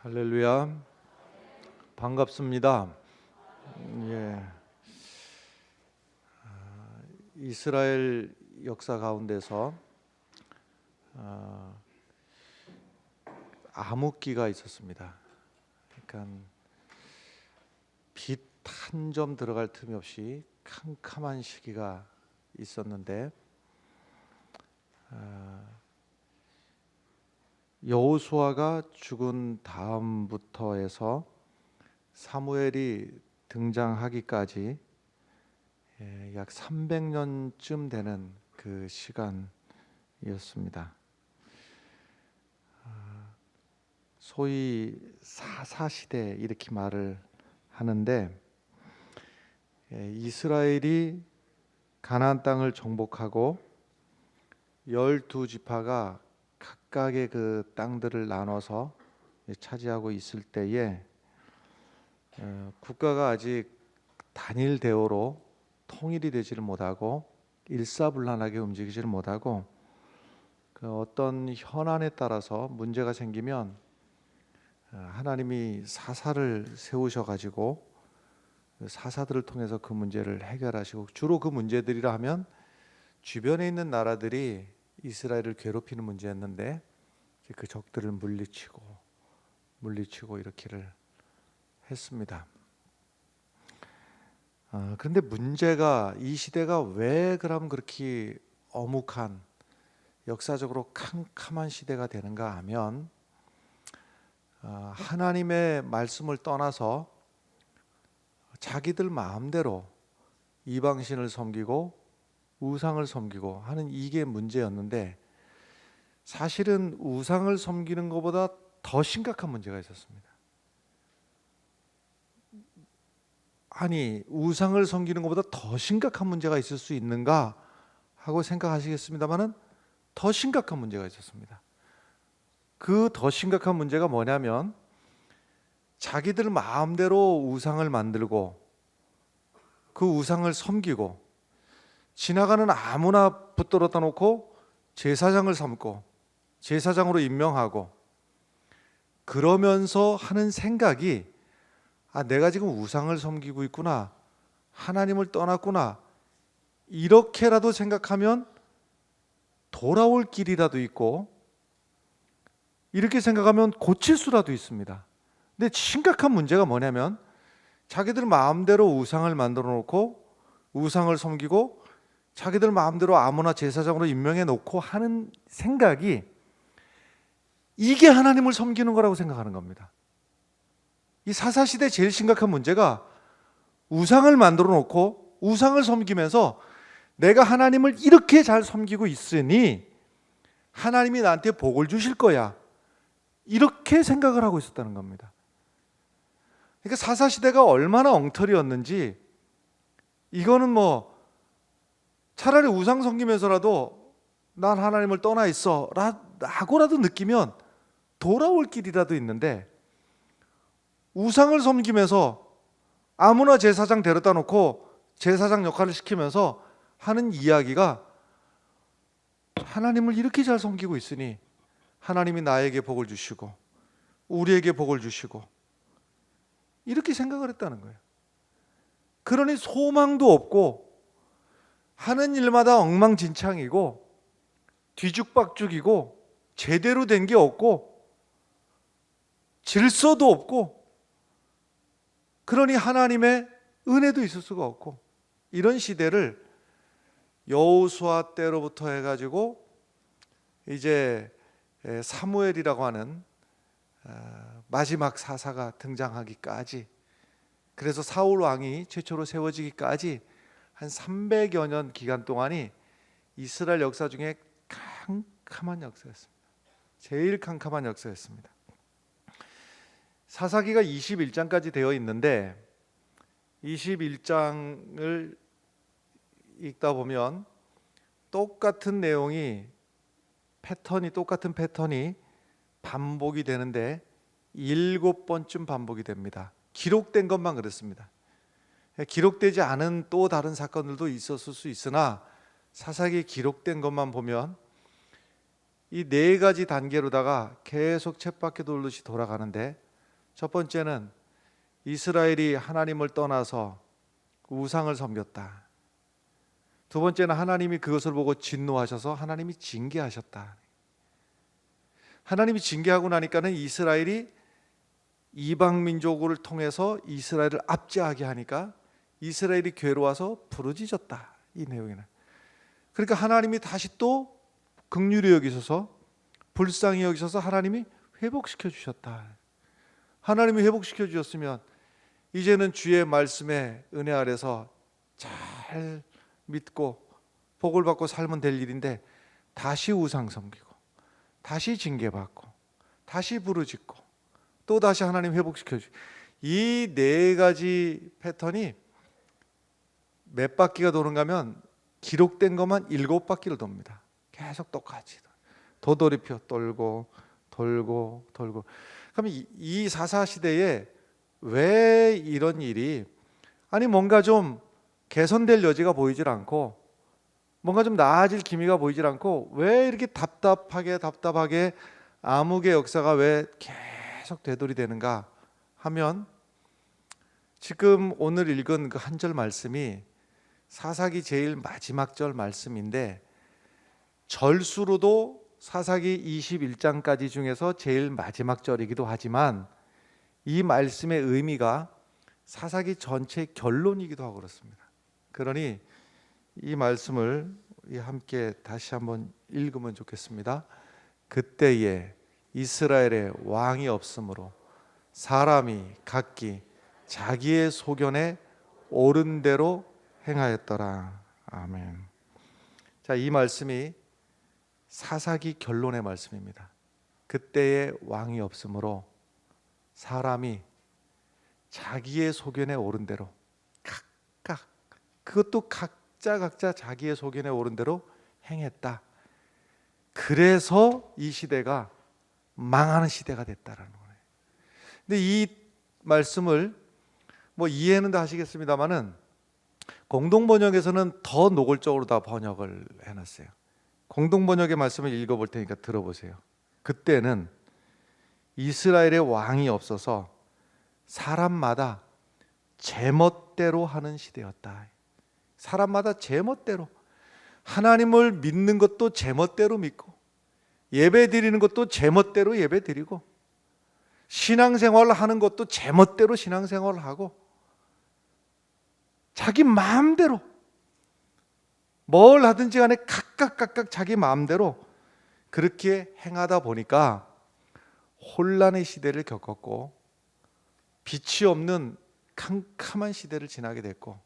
할렐루야, 반갑습니다. 이스라엘 역사 가운데서 암흑기가 있었습니다. 그러니까 빛 한 점 들어갈 틈이 없이 캄캄한 시기가 있었는데 여호수아가 죽은 다음부터 해서 사무엘이 등장하기까지 약 300년쯤 되는 그 시간이었습니다. 소위 사사시대 이렇게 말을 하는데, 이스라엘이 가나안 땅을 정복하고 12지파가 각각의 그 땅들을 나눠서 차지하고 있을 때에 국가가 아직 단일 대오로 통일이 되지를 못하고 일사불란하게 움직이지를 못하고 그 어떤 현안에 따라서 문제가 생기면 하나님이 사사를 세우셔가지고 사사들을 통해서 그 문제를 해결하시고, 주로 그 문제들이라 하면 주변에 있는 나라들이 이스라엘을 괴롭히는 문제였는데 그 적들을 물리치고 이렇게를 했습니다. 그런데 문제가, 이 시대가 왜 그럼 그렇게 어묵한, 역사적으로 캄캄한 시대가 되는가 하면 하나님의 말씀을 떠나서 자기들 마음대로 이방신을 섬기고 우상을 섬기고 하는 이게 문제였는데, 사실은 우상을 섬기는 것보다 더 심각한 문제가 있었습니다. 아니, 우상을 섬기는 것보다 더 심각한 문제가 있을 수 있는가 하고 생각하시겠습니다만은 더 심각한 문제가 있었습니다. 그 더 심각한 문제가 뭐냐면, 자기들 마음대로 우상을 만들고 그 우상을 섬기고 지나가는 아무나 붙들어다 놓고 제사장을 삼고 제사장으로 임명하고, 그러면서 하는 생각이 내가 지금 우상을 섬기고 있구나, 하나님을 떠났구나, 이렇게라도 생각하면 돌아올 길이라도 있고, 이렇게 생각하면 고칠 수라도 있습니다. 근데 심각한 문제가 뭐냐면, 자기들 마음대로 우상을 만들어 놓고 우상을 섬기고 자기들 마음대로 아무나 제사장으로 임명해 놓고 하는 생각이, 이게 하나님을 섬기는 거라고 생각하는 겁니다. 이 사사시대 제일 심각한 문제가 우상을 만들어 놓고 우상을 섬기면서 내가 하나님을 이렇게 잘 섬기고 있으니 하나님이 나한테 복을 주실 거야, 이렇게 생각을 하고 있었다는 겁니다. 그러니까 사사시대가 얼마나 엉터리였는지, 이거는 차라리 우상 섬기면서라도 난 하나님을 떠나 있어 라고라도 느끼면 돌아올 길이라도 있는데, 우상을 섬기면서 아무나 제사장 데려다 놓고 제사장 역할을 시키면서 하는 이야기가, 하나님을 이렇게 잘 섬기고 있으니 하나님이 나에게 복을 주시고 우리에게 복을 주시고, 이렇게 생각을 했다는 거예요. 그러니 소망도 없고 하는 일마다 엉망진창이고 뒤죽박죽이고 제대로 된 게 없고 질서도 없고, 그러니 하나님의 은혜도 있을 수가 없고, 이런 시대를 여호수아 때로부터 해가지고 이제 사무엘이라고 하는 마지막 사사가 등장하기까지, 그래서 사울 왕이 최초로 세워지기까지 한 300여 년 기간 동안이 이스라엘 역사 중에 캄캄한 역사였습니다. 제일 캄캄한 역사였습니다. 사사기가 21장까지 되어 있는데 21장을 읽다 보면 똑같은 내용이, 똑같은 패턴이 반복이 되는데 7번쯤 반복이 됩니다. 기록된 것만 그렇습니다. 기록되지 않은 또 다른 사건들도 있었을 수 있으나 사사기에 기록된 것만 보면 이 네 가지 단계로다가 계속 쳇바퀴 돌듯이 돌아가는데, 첫 번째는 이스라엘이 하나님을 떠나서 우상을 섬겼다. 두 번째는 하나님이 그것을 보고 진노하셔서 하나님이 징계하셨다. 하나님이 징계하고 나니까는 이스라엘이 이방 민족을 통해서 이스라엘을 압제하게 하니까 이스라엘이 괴로워서 부르짖었다. 이 내용에는. 그러니까 하나님이 다시 또 긍휼히 여기셔서 불쌍히 여기셔서 하나님이 회복시켜 주셨다. 하나님이 회복시켜 주셨으면 이제는 주의 말씀에 은혜 아래서 잘 믿고 복을 받고 살면 될 일인데 다시 우상 섬기고 다시 징계받고 다시 부르짖고 또 다시 하나님 회복시켜 주. 이 네 가지 패턴이 몇 바퀴가 도는가 하면 기록된 것만 7바퀴를 돕니다. 계속 똑같이 도돌이표 돌고 돌고 돌고. 그럼 이 사사 시대에 왜 이런 일이, 아니 뭔가 좀 개선될 여지가 보이질 않고 뭔가 좀 나아질 기미가 보이질 않고 왜 이렇게 답답하게 암흑의 역사가 왜 계속 되돌이되는가 하면, 지금 오늘 읽은 그 한 절 말씀이 사사기 제일 마지막 절 말씀인데 절수로도 사사기 21장까지 중에서 제일 마지막 절이기도 하지만 이 말씀의 의미가 사사기 전체 결론이기도 하고 그렇습니다. 그러니 이 말씀을 함께 다시 한번 읽으면 좋겠습니다. 그때에 이스라엘에 왕이 없으므로 사람이 각기 자기의 소견에 옳은 대로 행하였더라. 아멘. 자, 이 말씀이 사사기 결론의 말씀입니다. 그때에 왕이 없으므로 사람이 자기의 소견에 옳은 대로 각각, 그것도 각자 자기의 소견에 옳은 대로 행했다. 그래서 이 시대가 망하는 시대가 됐다라는 거예요. 근데 이 말씀을 뭐 이해는 다 하시겠습니다만은 공동 번역에서는 더 노골적으로 다 번역을 해놨어요. 공동 번역의 말씀을 읽어볼 테니까 들어보세요. 그때는 이스라엘의 왕이 없어서 사람마다 제멋대로 하는 시대였다. 사람마다 제멋대로, 하나님을 믿는 것도 제멋대로 믿고 예배 드리는 것도 제멋대로 예배 드리고 신앙생활을 하는 것도 제멋대로 신앙생활을 하고 자기 마음대로 뭘 하든지 간에 각각 자기 마음대로 그렇게 행하다 보니까 혼란의 시대를 겪었고 빛이 없는 캄캄한 시대를 지나게 됐고,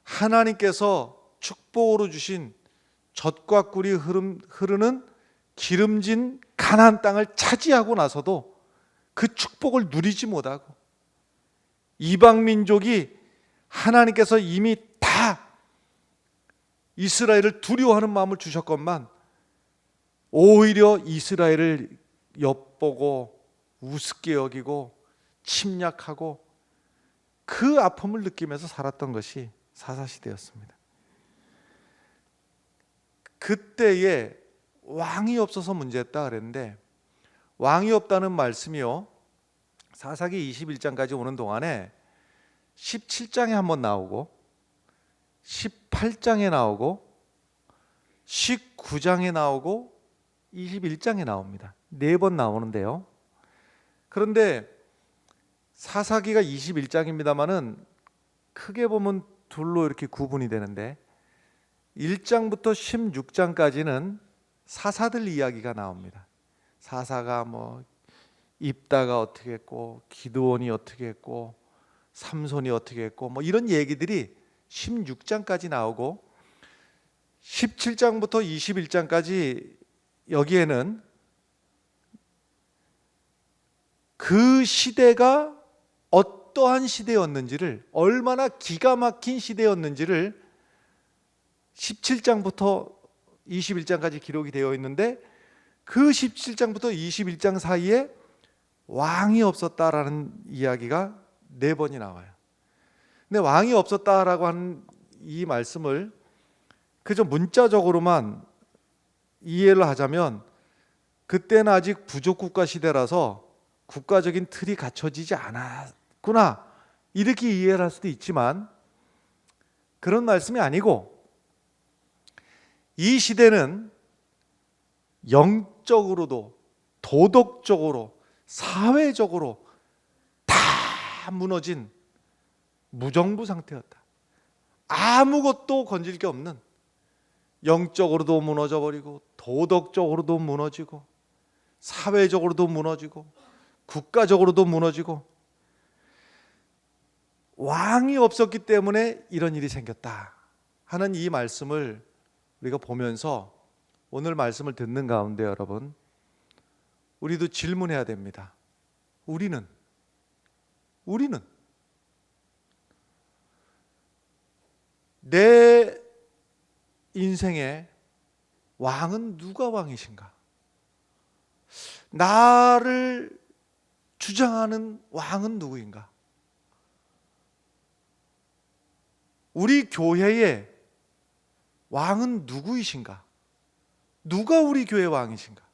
하나님께서 축복으로 주신 젖과 꿀이 흐르는 기름진 가나안 땅을 차지하고 나서도 그 축복을 누리지 못하고, 이방 민족이 하나님께서 이미 다 이스라엘을 두려워하는 마음을 주셨건만 오히려 이스라엘을 엿보고 우습게 여기고 침략하고 그 아픔을 느끼면서 살았던 것이 사사시대였습니다. 그때에 왕이 없어서 문제였다 그랬는데, 왕이 없다는 말씀이요, 사사기 21장까지 오는 동안에 17장에 한번 나오고 18장에 나오고 19장에 나오고 21장에 나옵니다. 4번 나오는데요. 그런데 사사기가 21장입니다만은 크게 보면 둘로 이렇게 구분이 되는데 1장부터 16장까지는 사사들 이야기가 나옵니다. 사사가 뭐 입다가 어떻게 했고 기드온이 어떻게 했고 삼손이 어떻게 했고 뭐 이런 얘기들이 16장까지 나오고 17장부터 21장까지 여기에는 그 시대가 어떠한 시대였는지를, 얼마나 기가 막힌 시대였는지를 17장부터 21장까지 기록이 되어 있는데, 그 17장부터 21장 사이에 왕이 없었다라는 이야기가 4번이 나와요. 근데 왕이 없었다라고 하는 이 말씀을 그저 문자적으로만 이해를 하자면, 그때는 아직 부족국가 시대라서 국가적인 틀이 갖춰지지 않았구나 이렇게 이해를 할 수도 있지만 그런 말씀이 아니고 이 시대는 영적으로도 도덕적으로 사회적으로 다 무너진 무정부 상태였다. 아무것도 건질 게 없는, 영적으로도 무너져 버리고 도덕적으로도 무너지고 사회적으로도 무너지고 국가적으로도 무너지고 왕이 없었기 때문에 이런 일이 생겼다 하는 이 말씀을 우리가 보면서 오늘 말씀을 듣는 가운데 여러분, 우리도 질문해야 됩니다. 우리는 내 인생의 왕은 누가 왕이신가? 나를 주장하는 왕은 누구인가? 우리 교회의 왕은 누구이신가? 누가 우리 교회 왕이신가?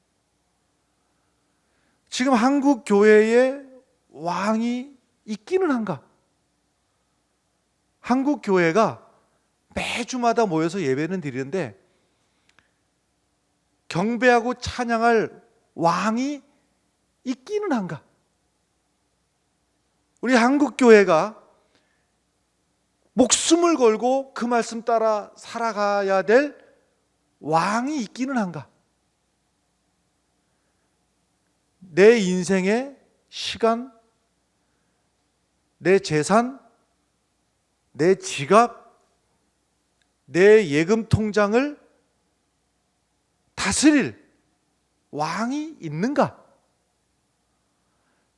지금 한국 교회에 왕이 있기는 한가? 한국 교회가 매주마다 모여서 예배는 드리는데 경배하고 찬양할 왕이 있기는 한가? 우리 한국 교회가 목숨을 걸고 그 말씀 따라 살아가야 될 왕이 있기는 한가? 내 인생의 시간, 내 재산, 내 지갑, 내 예금 통장을 다스릴 왕이 있는가?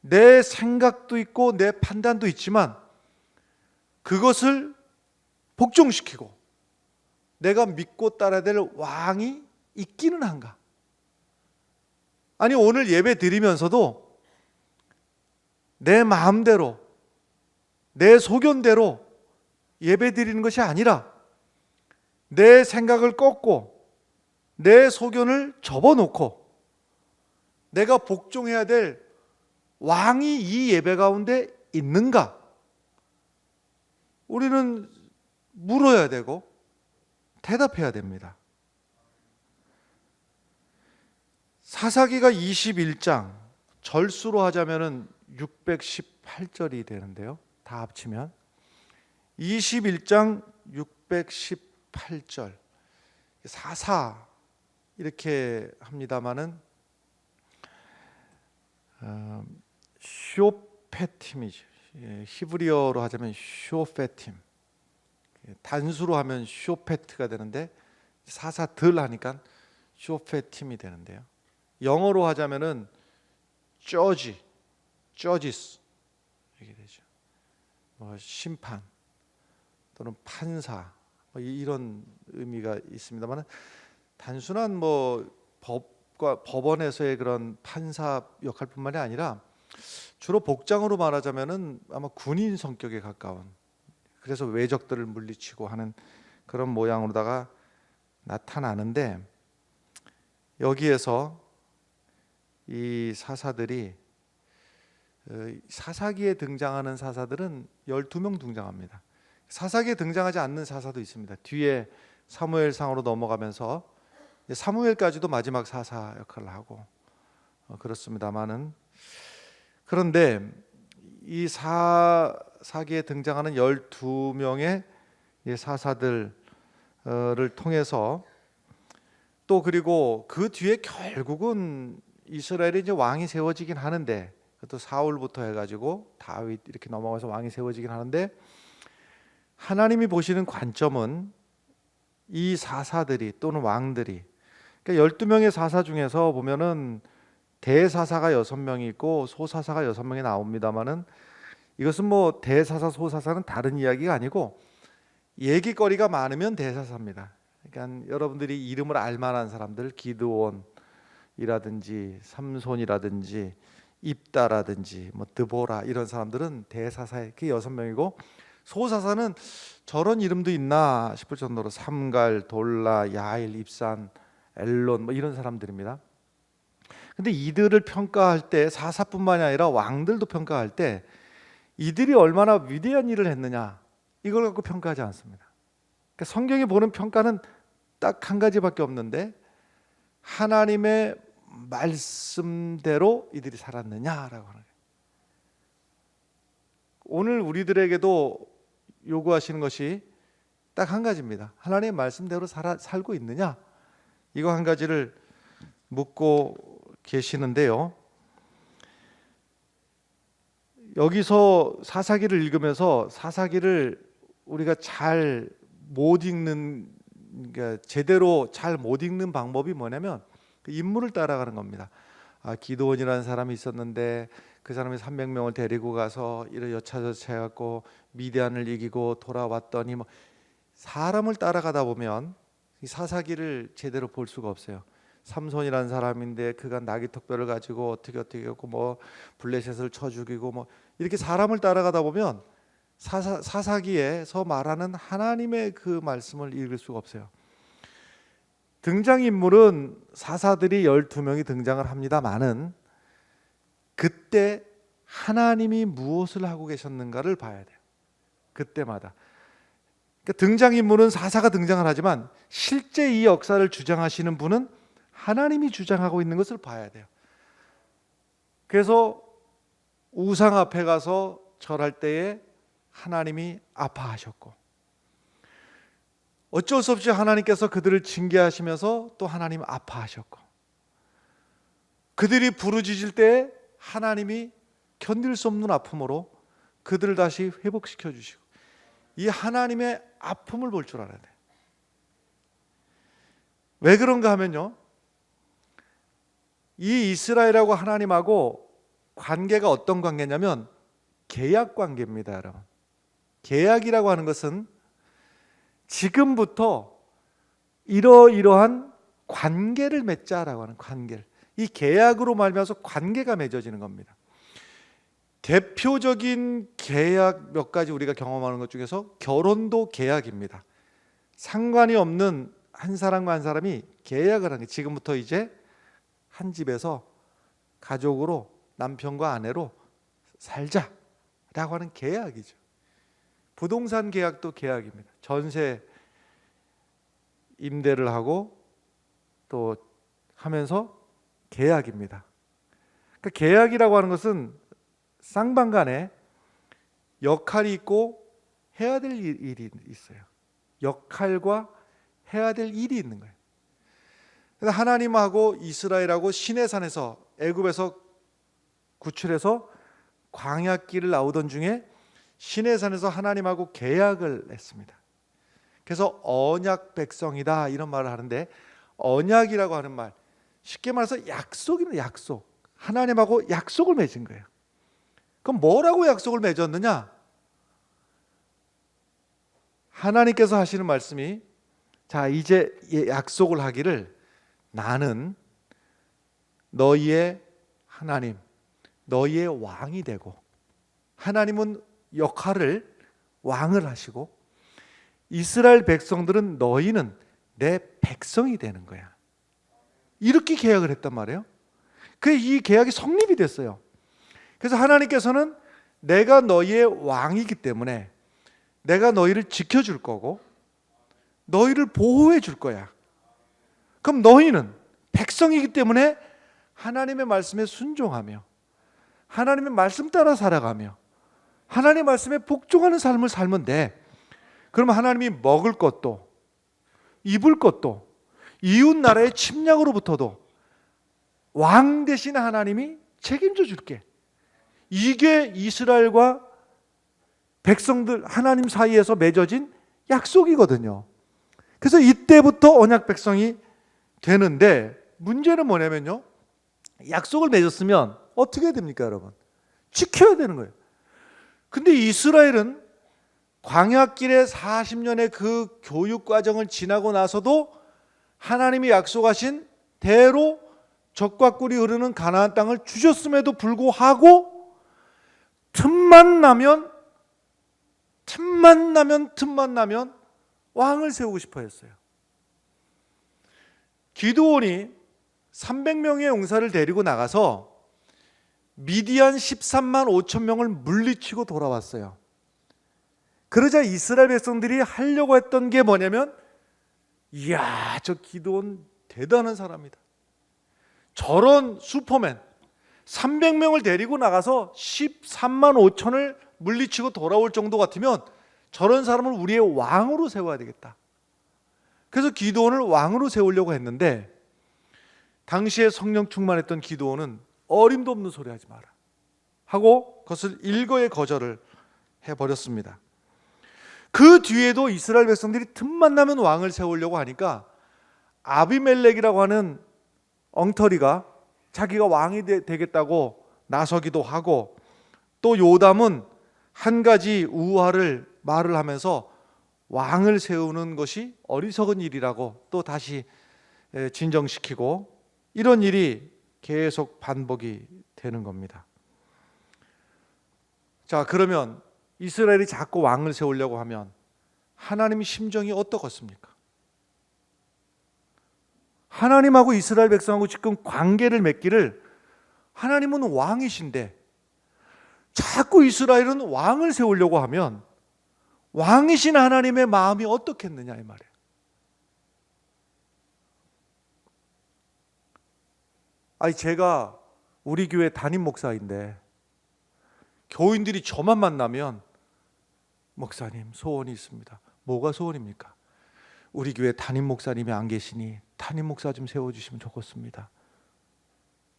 내 생각도 있고 내 판단도 있지만 그것을 복종시키고 내가 믿고 따라야 될 왕이 있기는 한가? 아니, 오늘 예배 드리면서도 내 마음대로 내 소견대로 예배 드리는 것이 아니라 내 생각을 꺾고 내 소견을 접어놓고 내가 복종해야 될 왕이 이 예배 가운데 있는가? 우리는 물어야 되고 대답해야 됩니다. 사사기가 21장 절수로 하자면은 618절이 되는데요. 다 합치면 21장 618절 사사 이렇게 합니다마는 쇼페팀이죠. 히브리어로 하자면 쇼페팀, 단수로 하면 쇼페트가 되는데 사사들 하니까 쇼페팀이 되는데요. 영어로 하자면은 저지스 이렇게 되죠. 심판 또는 판사 이런 의미가 있습니다만 단순한 법원에서의 그런 판사 역할뿐만이 아니라 주로 복장으로 말하자면은 아마 군인 성격에 가까운, 그래서 외적들을 물리치고 하는 그런 모양으로다가 나타나는데, 여기에서 이 사사들이 사사기에 등장하는 사사들은 12명 등장합니다. 사사기에 등장하지 않는 사사도 있습니다. 뒤에 사무엘상으로 넘어가면서 사무엘까지도 마지막 사사 역할을 하고 그렇습니다만은, 그런데 이 사사기에 등장하는 12명의 사사들을 통해서 또 그리고 그 뒤에 결국은 이스라엘에 이제 왕이 세워지긴 하는데, 그것도 사울부터 해가지고 다윗 이렇게 넘어가서 왕이 세워지긴 하는데, 하나님이 보시는 관점은 이 사사들이 또는 왕들이, 그러니까 12명의 사사 중에서 보면은 대사사가 6명이 있고 소사사가 6명이 나옵니다만은, 이것은 대사사 소사사는 다른 이야기가 아니고 얘기거리가 많으면 대사사입니다. 그러니까 여러분들이 이름을 알만한 사람들, 기드온이라든지 삼손이라든지 입다라든지 드보라 이런 사람들은 대사사의 그 6명이고, 소사사는 저런 이름도 있나 싶을 정도로 삼갈, 돌라, 야일, 입산, 엘론 이런 사람들입니다. 근데 이들을 평가할 때 사사뿐만이 아니라 왕들도 평가할 때 이들이 얼마나 위대한 일을 했느냐 이걸 갖고 평가하지 않습니다. 그러니까 성경이 보는 평가는 딱 한 가지밖에 없는데 하나님의 말씀대로 이들이 살았느냐라고 하는 거예요. 오늘 우리들에게도 요구하시는 것이 딱 한 가지입니다. 하나님의 말씀대로 살고 있느냐? 이거 한 가지를 묻고 계시는데요. 여기서 사사기를 읽으면서 사사기를 우리가 잘 못 읽는, 그러니까 제대로 잘 못 읽는 방법이 뭐냐면 그 인물을 따라가는 겁니다. 기드온이라는 사람이 있었는데 그 사람이 300명을 데리고 가서 이를 여차저차 해갖고 미디안을 이기고 돌아왔더니 뭐 사람을 따라가다 보면 이 사사기를 제대로 볼 수가 없어요. 삼손이라는 사람인데 그가 나귀 턱뼈를 가지고 어떻게 했고 뭐 블레셋을 쳐 죽이고 뭐 이렇게 사람을 따라가다 보면 사사기에서 말하는 하나님의 그 말씀을 읽을 수가 없어요. 등장인물은 사사들이 12명이 등장을 합니다만은 그때 하나님이 무엇을 하고 계셨는가를 봐야 돼요. 그때마다. 그러니까 등장인물은 사사가 등장을 하지만 실제 이 역사를 주장하시는 분은 하나님이 주장하고 있는 것을 봐야 돼요. 그래서 우상 앞에 가서 절할 때에 하나님이 아파하셨고 어쩔 수 없이 하나님께서 그들을 징계하시면서 또 하나님 아파하셨고 그들이 부르짖을 때 하나님이 견딜 수 없는 아픔으로 그들을 다시 회복시켜 주시고 이 하나님의 아픔을 볼 줄 알아야 돼요. 왜 그런가 하면요, 이 이스라엘하고 하나님하고 관계가 어떤 관계냐면 계약 관계입니다. 여러분, 계약이라고 하는 것은 지금부터 이러이러한 관계를 맺자라고 하는 관계를, 이 계약으로 말미암아서 관계가 맺어지는 겁니다. 대표적인 계약 몇 가지 우리가 경험하는 것 중에서 결혼도 계약입니다. 상관이 없는 한 사람과 한 사람이 계약을 하는 게 지금부터 이제 한 집에서 가족으로 남편과 아내로 살자라고 하는 계약이죠. 부동산 계약도 계약입니다. 전세 임대를 하고 또 하면서 계약입니다. 그러니까 계약이라고 하는 것은 쌍방간에 역할이 있고 해야 될 일이 있어요. 역할과 해야 될 일이 있는 거예요. 그래서 하나님하고 이스라엘하고 시내산에서 애굽에서 구출해서 광야길을 나오던 중에 시내산에서 하나님하고 계약을 했습니다. 그래서 언약 백성이다 이런 말을 하는데, 언약이라고 하는 말 쉽게 말해서 약속입니다. 약속. 하나님하고 약속을 맺은 거예요. 그럼 뭐라고 약속을 맺었느냐? 하나님께서 하시는 말씀이, 자 이제 약속을 하기를 나는 너희의 하나님, 너희의 왕이 되고, 하나님은 역할을 왕을 하시고 이스라엘 백성들은 너희는 내 백성이 되는 거야. 이렇게 계약을 했단 말이에요. 그래서 이 계약이 성립이 됐어요. 그래서 하나님께서는 내가 너희의 왕이기 때문에 내가 너희를 지켜줄 거고 너희를 보호해 줄 거야. 그럼 너희는 백성이기 때문에 하나님의 말씀에 순종하며 하나님의 말씀 따라 살아가며 하나님의 말씀에 복종하는 삶을 살면 돼. 그러면 하나님이 먹을 것도 입을 것도 이웃 나라의 침략으로부터도 왕 대신 하나님이 책임져 줄게. 이게 이스라엘과 백성들 하나님 사이에서 맺어진 약속이거든요. 그래서 이때부터 언약 백성이 되는데, 문제는 뭐냐면요, 약속을 맺었으면 어떻게 해야 됩니까 여러분? 지켜야 되는 거예요. 근데 이스라엘은 광야길의 40년의 그 교육 과정을 지나고 나서도 하나님이 약속하신 대로 젖과 꿀이 흐르는 가나안 땅을 주셨음에도 불구하고 틈만 나면 왕을 세우고 싶어 했어요. 기드온이 300명의 용사를 데리고 나가서 미디안 13만 5천 명을 물리치고 돌아왔어요. 그러자 이스라엘 백성들이 하려고 했던 게 뭐냐면, 이야, 저 기드온 대단한 사람이다. 저런 슈퍼맨 300명을 데리고 나가서 13만 5천을 물리치고 돌아올 정도 같으면 저런 사람을 우리의 왕으로 세워야 되겠다. 그래서 기드온을 왕으로 세우려고 했는데, 당시에 성령 충만했던 기드온은 어림도 없는 소리 하지 마라 하고 그것을 일거에 거절을 해버렸습니다. 그 뒤에도 이스라엘 백성들이 틈만 나면 왕을 세우려고 하니까 아비멜렉이라고 하는 엉터리가 자기가 왕이 되겠다고 나서기도 하고, 또 요담은 한 가지 우화를 말을 하면서 왕을 세우는 것이 어리석은 일이라고 또 다시 진정시키고, 이런 일이 계속 반복이 되는 겁니다. 자, 그러면 이스라엘이 자꾸 왕을 세우려고 하면 하나님의 심정이 어떻겠습니까? 하나님하고 이스라엘 백성하고 지금 관계를 맺기를, 하나님은 왕이신데 자꾸 이스라엘은 왕을 세우려고 하면 왕이신 하나님의 마음이 어떻겠느냐 이 말이에요. 아니, 제가 우리 교회 담임 목사인데 교인들이 저만 만나면 목사님 소원이 있습니다. 뭐가 소원입니까? 우리 교회 담임 목사님이 안 계시니 담임 목사 좀 세워주시면 좋겠습니다.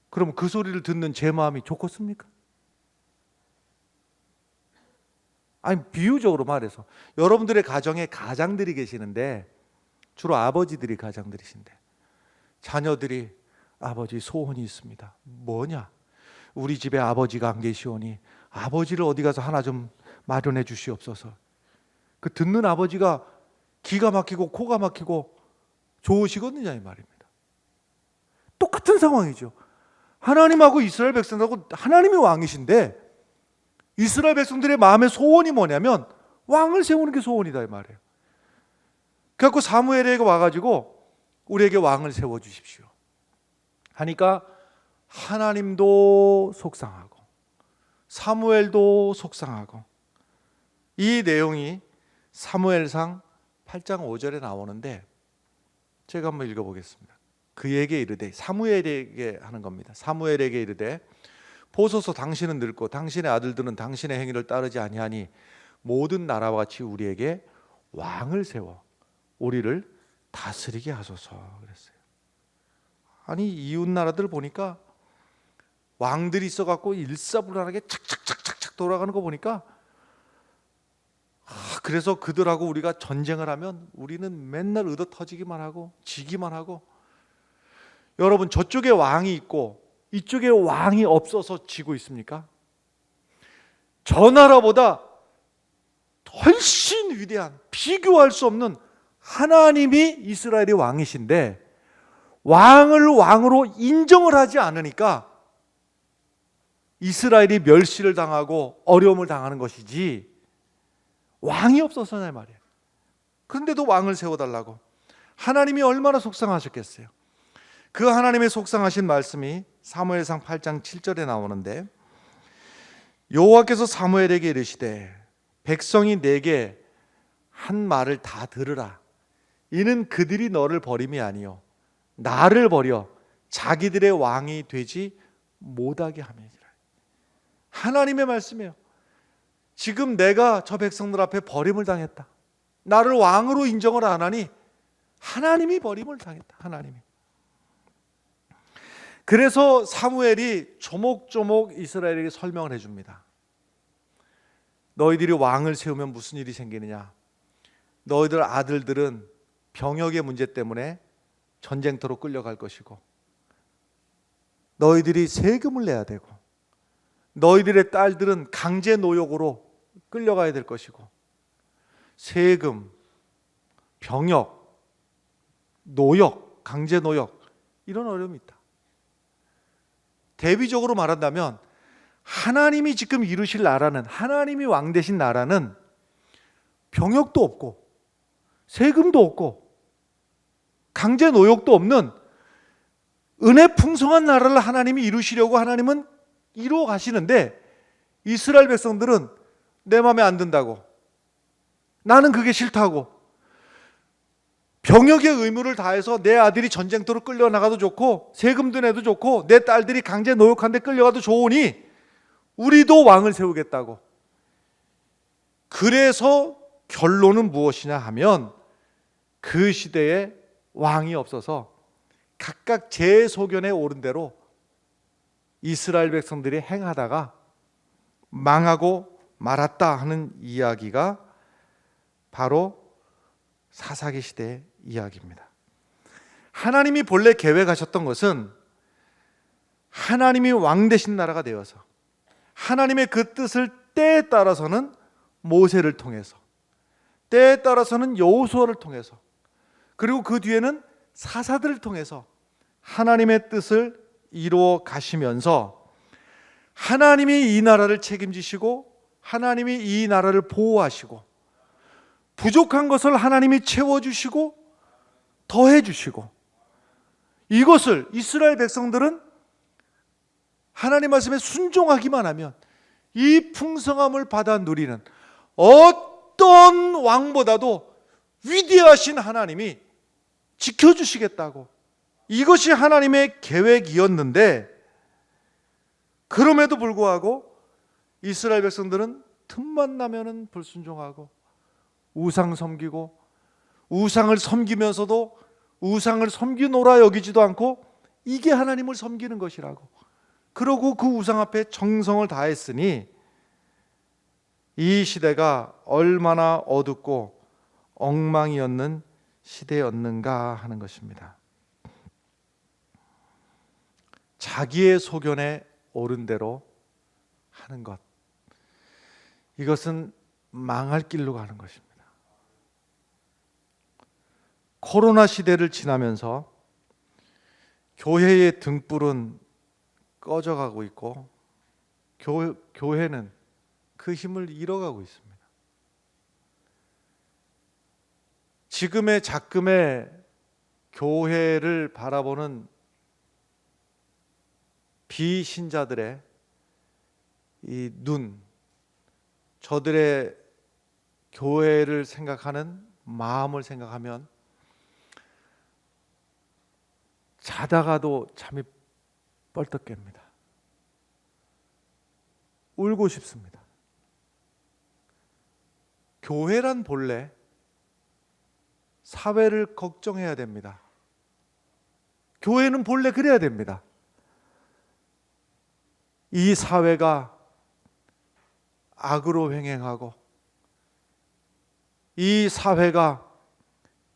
그럼 그 소리를 듣는 제 마음이 좋겠습니까? 아니, 비유적으로 말해서 여러분들의 가정에 가장들이 계시는데 주로 아버지들이 가장들이신데 자녀들이 아버지 소원이 있습니다. 뭐냐? 우리 집에 아버지가 안 계시오니 아버지를 어디 가서 하나 좀 마련해 주시옵소서. 그 듣는 아버지가 기가 막히고 코가 막히고 좋으시거든요 이 말입니다. 똑같은 상황이죠. 하나님하고 이스라엘 백성하고, 하나님이 왕이신데 이스라엘 백성들의 마음의 소원이 뭐냐면 왕을 세우는 게 소원이다 이 말이에요. 그래서 사무엘에게 와가지고 우리에게 왕을 세워주십시오 하니까 하나님도 속상하고 사무엘도 속상하고, 이 내용이 사무엘상 8장 5절에 나오는데 제가 한번 읽어보겠습니다. 그에게 이르되, 사무엘에게 하는 겁니다. 사무엘에게 이르되 보소서 당신은 늙고 당신의 아들들은 당신의 행위를 따르지 아니하니 모든 나라와 같이 우리에게 왕을 세워 우리를 다스리게 하소서 그랬어요. 아니, 이웃 나라들 보니까 왕들이 있어갖고 일사불란하게 착착착착착 돌아가는 거 보니까, 그래서 그들하고 우리가 전쟁을 하면 우리는 맨날 얻어 터지기만 하고 지기만 하고, 여러분 저쪽에 왕이 있고 이쪽에 왕이 없어서 지고 있습니까? 저 나라보다 훨씬 위대한, 비교할 수 없는 하나님이 이스라엘의 왕이신데 왕을 왕으로 인정을 하지 않으니까 이스라엘이 멸시를 당하고 어려움을 당하는 것이지 왕이 없어서냐 말이에요. 그런데도 왕을 세워달라고. 하나님이 얼마나 속상하셨겠어요. 그 하나님의 속상하신 말씀이 사무엘상 8장 7절에 나오는데, 여호와께서 사무엘에게 이르시되 백성이 내게 한 말을 다 들으라. 이는 그들이 너를 버림이 아니요 나를 버려 자기들의 왕이 되지 못하게 함이니라. 하나님의 말씀이에요. 지금 내가 저 백성들 앞에 버림을 당했다. 나를 왕으로 인정을 안 하니 하나님이 버림을 당했다. 하나님이. 그래서 사무엘이 조목조목 이스라엘에게 설명을 해줍니다. 너희들이 왕을 세우면 무슨 일이 생기느냐? 너희들 아들들은 병역의 문제 때문에 전쟁터로 끌려갈 것이고, 너희들이 세금을 내야 되고, 너희들의 딸들은 강제 노역으로 끌려가야 될 것이고, 세금, 병역, 노역, 강제 노역, 이런 어려움이 있다. 대비적으로 말한다면 하나님이 지금 이루실 나라는, 하나님이 왕 되신 나라는 병역도 없고 세금도 없고 강제 노역도 없는 은혜 풍성한 나라를 하나님이 이루시려고 하나님은 이루어 가시는데 이스라엘 백성들은 내 마음에 안 든다고, 나는 그게 싫다고, 병역의 의무를 다해서 내 아들이 전쟁터로 끌려나가도 좋고 세금도 내도 좋고 내 딸들이 강제 노역한데 끌려가도 좋으니 우리도 왕을 세우겠다고. 그래서 결론은 무엇이냐 하면 그 시대에 왕이 없어서 각각 제 소견에 오른 대로 이스라엘 백성들이 행하다가 망하고 말았다 하는 이야기가 바로 사사기 시대의 이야기입니다. 하나님이 본래 계획하셨던 것은 하나님이 왕 되신 나라가 되어서 하나님의 그 뜻을 때에 따라서는 모세를 통해서, 때에 따라서는 여호수아를 통해서, 그리고 그 뒤에는 사사들을 통해서 하나님의 뜻을 이루어 가시면서 하나님이 이 나라를 책임지시고 하나님이 이 나라를 보호하시고 부족한 것을 하나님이 채워주시고 더해주시고, 이것을 이스라엘 백성들은 하나님 말씀에 순종하기만 하면 이 풍성함을 받아 누리는 어떤 왕보다도 위대하신 하나님이 지켜주시겠다고, 이것이 하나님의 계획이었는데 그럼에도 불구하고 이스라엘 백성들은 틈만 나면은 불순종하고 우상 섬기고, 우상을 섬기면서도 우상을 섬기노라 여기지도 않고 이게 하나님을 섬기는 것이라고, 그러고 그 우상 앞에 정성을 다했으니 이 시대가 얼마나 어둡고 엉망이었는 시대였는가 하는 것입니다. 자기의 소견에 옳은 대로 하는 것, 이것은 망할 길로 가는 것입니다. 코로나 시대를 지나면서 교회의 등불은 꺼져가고 있고 교회는 그 힘을 잃어가고 있습니다. 지금의 작금의 교회를 바라보는 비신자들의 이 눈, 저들의 교회를 생각하는 마음을 생각하면 자다가도 잠이 뻘떡 깹니다. 울고 싶습니다. 교회란 본래 사회를 걱정해야 됩니다. 교회는 본래 그래야 됩니다. 이 사회가 악으로 횡행하고 이 사회가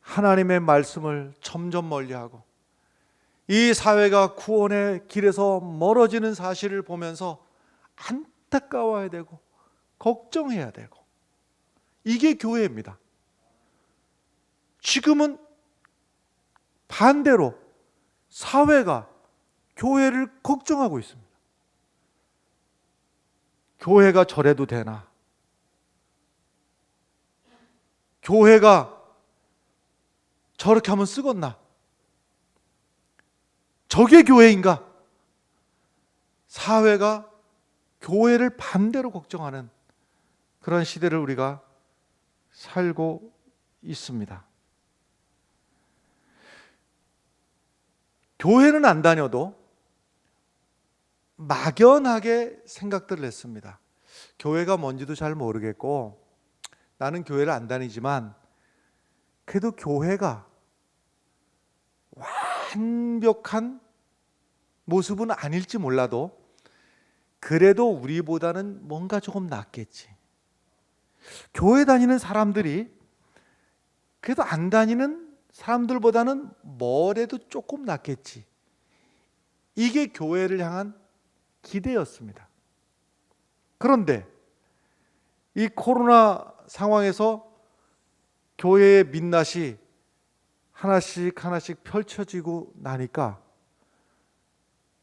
하나님의 말씀을 점점 멀리하고 이 사회가 구원의 길에서 멀어지는 사실을 보면서 안타까워야 되고 걱정해야 되고, 이게 교회입니다. 지금은 반대로 사회가 교회를 걱정하고 있습니다. 교회가 저래도 되나? 교회가 저렇게 하면 쓰겄나? 저게 교회인가? 사회가 교회를 반대로 걱정하는 그런 시대를 우리가 살고 있습니다. 교회는 안 다녀도 막연하게 생각들을 했습니다. 교회가 뭔지도 잘 모르겠고 나는 교회를 안 다니지만 그래도 교회가 완벽한 모습은 아닐지 몰라도 그래도 우리보다는 뭔가 조금 낫겠지. 교회 다니는 사람들이 그래도 안 다니는 사람들보다는 뭐래도 조금 낫겠지. 이게 교회를 향한 기대였습니다. 그런데 이 코로나 상황에서 교회의 민낯이 하나씩 하나씩 펼쳐지고 나니까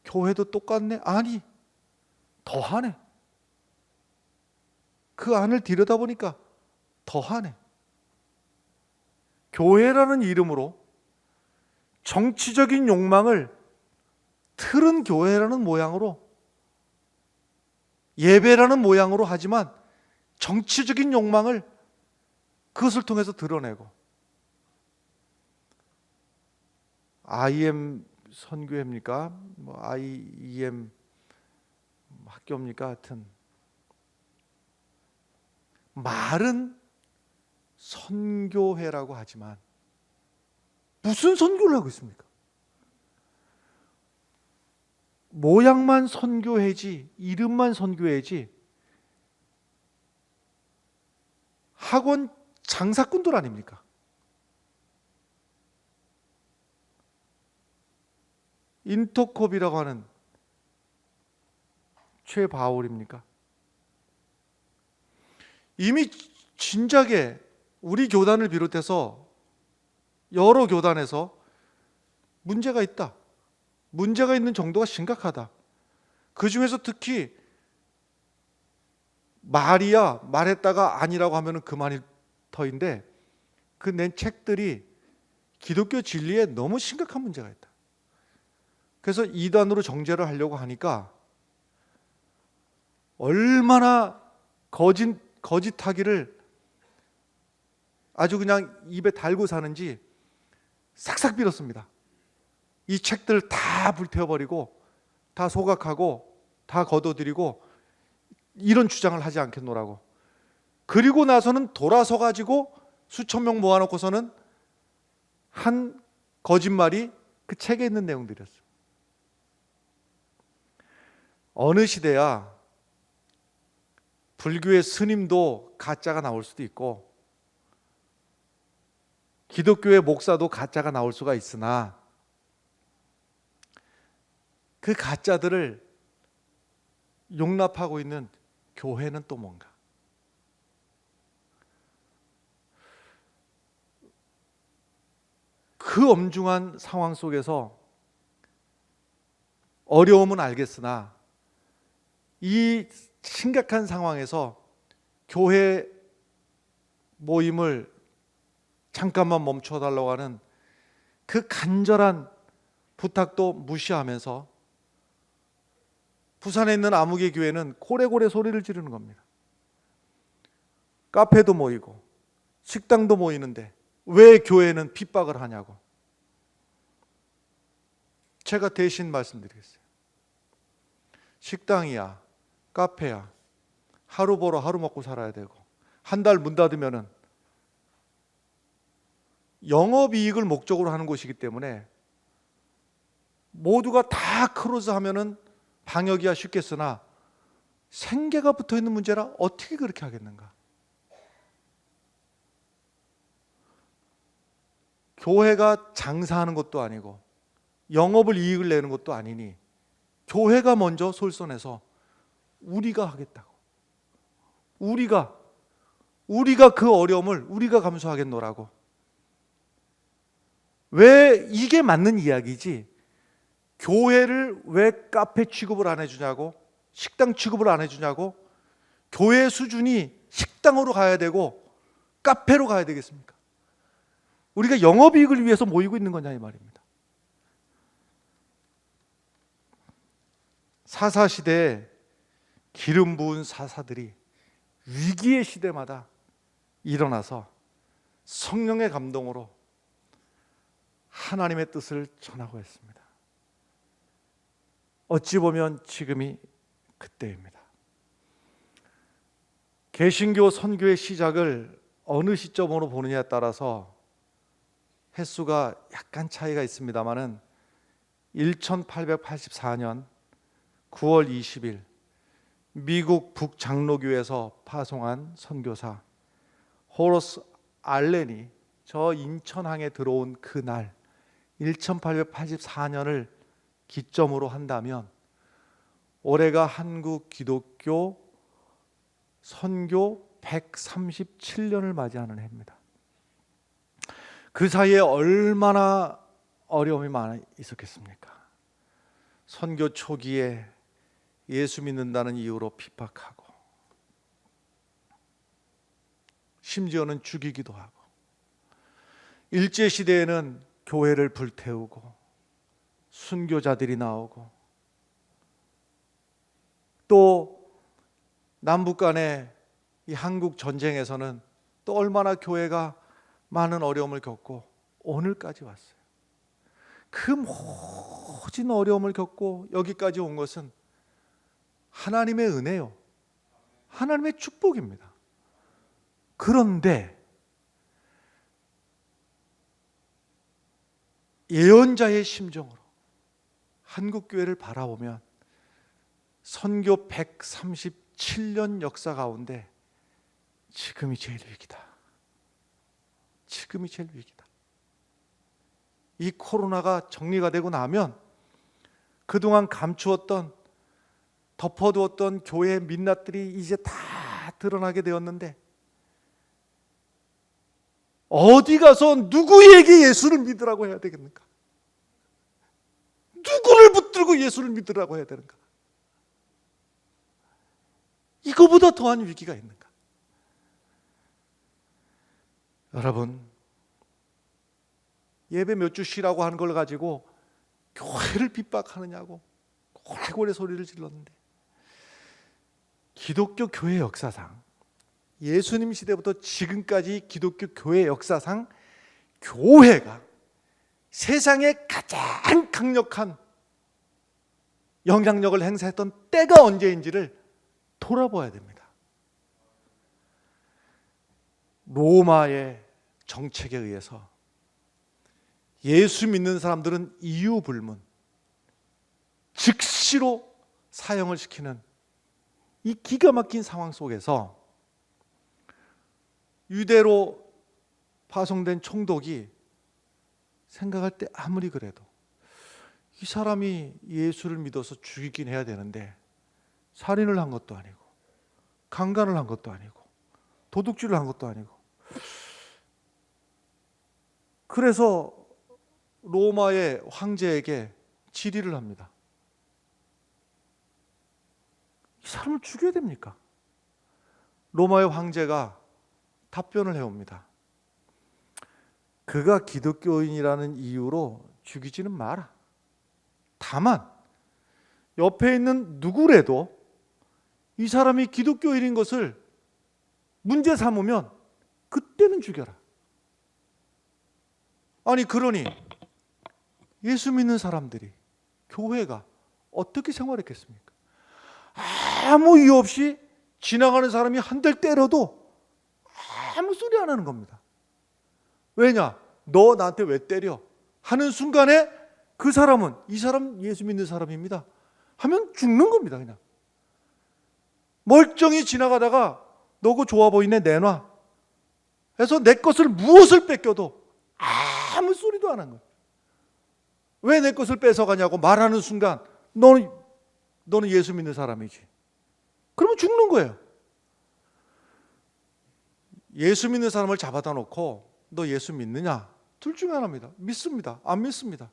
교회도 똑같네? 아니, 더하네. 그 안을 들여다보니까 더하네. 교회라는 이름으로 정치적인 욕망을 틀은 교회라는 모양으로, 예배라는 모양으로 하지만 정치적인 욕망을 그것을 통해서 드러내고, IM 선교회입니까? IEM 학교입니까? 하여튼 말은 선교회라고 하지만 무슨 선교를 하고 있습니까? 모양만 선교회지, 이름만 선교회지, 학원 장사꾼들 아닙니까? 인터콥이라고 하는 최바울입니까? 이미 진작에 우리 교단을 비롯해서 여러 교단에서 문제가 있다, 문제가 있는 정도가 심각하다. 그 중에서 특히 말이야 말했다가 아니라고 하면 그만일 터인데, 그 낸 책들이 기독교 진리에 너무 심각한 문제가 있다. 그래서 이단으로 정죄를 하려고 하니까 얼마나 거짓하기를 아주 그냥 입에 달고 사는지 싹싹 빌었습니다. 이 책들 다 불태워버리고 다 소각하고 다 거둬들이고 이런 주장을 하지 않겠노라고. 그리고 나서는 돌아서 가지고 수천 명 모아놓고서는 한 거짓말이 그 책에 있는 내용들이었어요. 어느 시대야 불교의 스님도 가짜가 나올 수도 있고 기독교의 목사도 가짜가 나올 수가 있으나, 그 가짜들을 용납하고 있는 교회는 또 뭔가? 그 엄중한 상황 속에서 어려움은 알겠으나 이 심각한 상황에서 교회 모임을 잠깐만 멈춰달라고 하는 그 간절한 부탁도 무시하면서 부산에 있는 아무개 교회는 고래고래 소리를 지르는 겁니다. 카페도 모이고 식당도 모이는데 왜 교회는 핍박을 하냐고. 제가 대신 말씀드리겠어요. 식당이야, 카페야, 하루 벌어 하루 먹고 살아야 되고, 한 달 문 닫으면은 영업이익을 목적으로 하는 곳이기 때문에 모두가 다 크로즈 하면은 방역이야 쉽겠으나 생계가 붙어 있는 문제라 어떻게 그렇게 하겠는가? 교회가 장사하는 것도 아니고 영업을 이익을 내는 것도 아니니 교회가 먼저 솔선해서 우리가 하겠다고, 우리가 그 어려움을 우리가 감수하겠노라고. 왜 이게 맞는 이야기지, 교회를 왜 카페 취급을 안 해주냐고, 식당 취급을 안 해주냐고, 교회 수준이 식당으로 가야 되고 카페로 가야 되겠습니까? 우리가 영업이익을 위해서 모이고 있는 거냐 이 말입니다. 사사시대에 기름 부은 사사들이 위기의 시대마다 일어나서 성령의 감동으로 하나님의 뜻을 전하고 했습니다. 어찌 보면 지금이 그때입니다. 개신교 선교의 시작을 어느 시점으로 보느냐에 따라서 횟수가 약간 차이가 있습니다만은 1884년 9월 20일 미국 북장로교에서 파송한 선교사 호러스 알렌이 저 인천항에 들어온 그날 1884년을 기점으로 한다면 올해가 한국 기독교 선교 137년을 맞이하는 해입니다. 그 사이에 얼마나 어려움이 많이 있었겠습니까? 선교 초기에 예수 믿는다는 이유로 핍박하고 심지어는 죽이기도 하고, 일제시대에는 교회를 불태우고 순교자들이 나오고, 또 남북 간의 이 한국 전쟁에서는 또 얼마나 교회가 많은 어려움을 겪고 오늘까지 왔어요. 그 모진 어려움을 겪고 여기까지 온 것은 하나님의 은혜요, 하나님의 축복입니다. 그런데 예언자의 심정으로 한국교회를 바라보면 선교 137년 역사 가운데 지금이 제일 위기다. 지금이 제일 위기다. 이 코로나가 정리가 되고 나면 그동안 감추었던, 덮어두었던 교회의 민낯들이 이제 다 드러나게 되었는데, 어디 가서 누구에게 예수를 믿으라고 해야 되겠는가? 누구를 붙들고 예수를 믿으라고 해야 되는가? 이거보다 더한 위기가 있는가? 여러분, 예배 몇 주 쉬라고 하는 걸 가지고 교회를 핍박하느냐고 고래고래 소리를 질렀는데, 기독교 교회 역사상, 예수님 시대부터 지금까지 기독교 교회 역사상 교회가 세상에 가장 강력한 영향력을 행사했던 때가 언제인지를 돌아봐야 됩니다. 로마의 정책에 의해서 예수 믿는 사람들은 이유 불문 즉시로 사형을 시키는 이 기가 막힌 상황 속에서 유대로 파송된 총독이 생각할 때 아무리 그래도 이 사람이 예수를 믿어서 죽이긴 해야 되는데 살인을 한 것도 아니고 강간을 한 것도 아니고 도둑질을 한 것도 아니고, 그래서 로마의 황제에게 질의를 합니다. 이 사람을 죽여야 됩니까? 로마의 황제가 답변을 해옵니다. 그가 기독교인이라는 이유로 죽이지는 마라. 다만 옆에 있는 누구라도 이 사람이 기독교인인 것을 문제 삼으면 그때는 죽여라. 아니, 그러니 예수 믿는 사람들이, 교회가 어떻게 생활했겠습니까? 아무 이유 없이 지나가는 사람이 한 대 때려도 아무 소리 안 하는 겁니다. 왜냐? 너 나한테 왜 때려? 하는 순간에 그 사람은, 이 사람 예수 믿는 사람입니다 하면 죽는 겁니다. 그냥 멀쩡히 지나가다가 너 그거 좋아 보이네, 내놔 해서 내 것을 무엇을 뺏겨도 아무 소리도 안 한 거예요. 왜 내 것을 뺏어가냐고 말하는 순간 너는 예수 믿는 사람이지. 그러면 죽는 거예요. 예수 믿는 사람을 잡아다 놓고 너 예수 믿느냐? 둘 중에 하나입니다. 믿습니다. 안 믿습니다.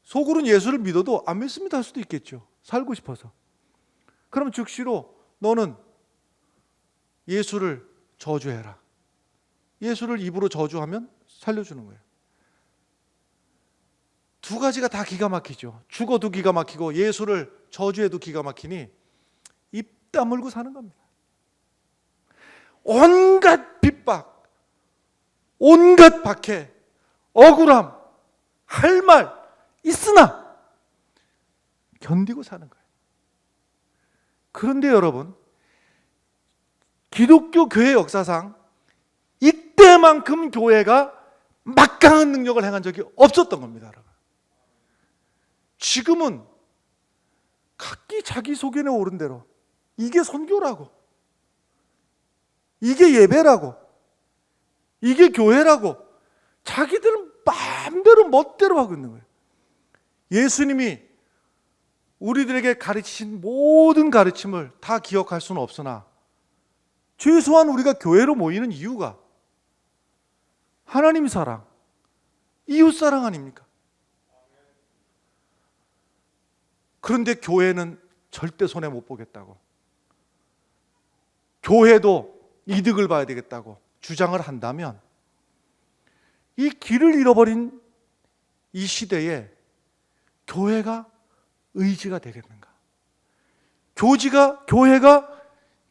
속으로는 예수를 믿어도 안 믿습니다 할 수도 있겠죠. 살고 싶어서. 그럼 즉시로 너는 예수를 저주해라. 예수를 입으로 저주하면 살려주는 거예요. 두 가지가 다 기가 막히죠. 죽어도 기가 막히고 예수를 저주해도 기가 막히니 입 다물고 사는 겁니다. 온갖 핍박, 온갖 박해, 억울함, 할 말 있으나 견디고 사는 거예요. 그런데 여러분, 기독교 교회 역사상 이때만큼 교회가 막강한 능력을 행한 적이 없었던 겁니다. 여러분. 지금은 각기 자기 소견에 오른 대로 이게 선교라고, 이게 예배라고, 이게 교회라고 자기들은 마음대로 멋대로 하고 있는 거예요. 예수님이 우리들에게 가르치신 모든 가르침을 다 기억할 수는 없으나 최소한 우리가 교회로 모이는 이유가 하나님 사랑, 이웃 사랑 아닙니까? 그런데 교회는 절대 손해 못 보겠다고, 교회도 이득을 봐야 되겠다고 주장을 한다면 이 길을 잃어버린 이 시대에 교회가 의지가 되겠는가? 교회가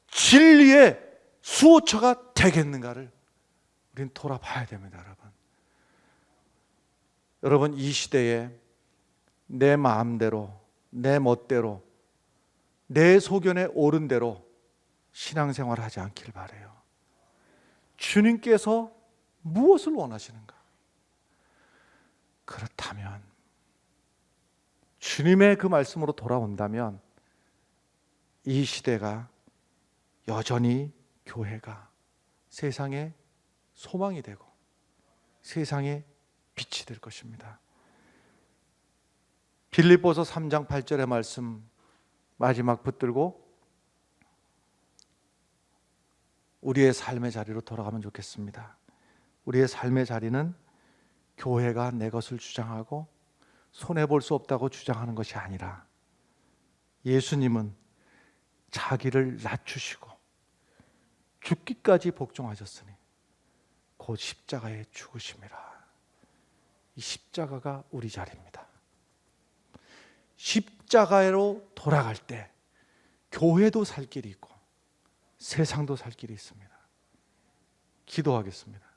진리의 수호처가 되겠는가를 우리는 돌아봐야 됩니다, 여러분. 여러분, 이 시대에 내 마음대로, 내 멋대로, 내 소견에 옳은 대로 신앙생활을 하지 않길 바라요. 주님께서 무엇을 원하시는가? 그렇다면 주님의 그 말씀으로 돌아온다면 이 시대가 여전히 교회가 세상의 소망이 되고 세상의 빛이 될 것입니다. 빌립보서 3장 8절의 말씀 마지막 붙들고 우리의 삶의 자리로 돌아가면 좋겠습니다. 우리의 삶의 자리는 교회가 내 것을 주장하고 손해볼 수 없다고 주장하는 것이 아니라 예수님은 자기를 낮추시고 죽기까지 복종하셨으니 곧 십자가에 죽으심이라. 이 십자가가 우리 자리입니다. 십자가로 돌아갈 때 교회도 살 길이 있고 세상도 살 길이 있습니다. 기도하겠습니다.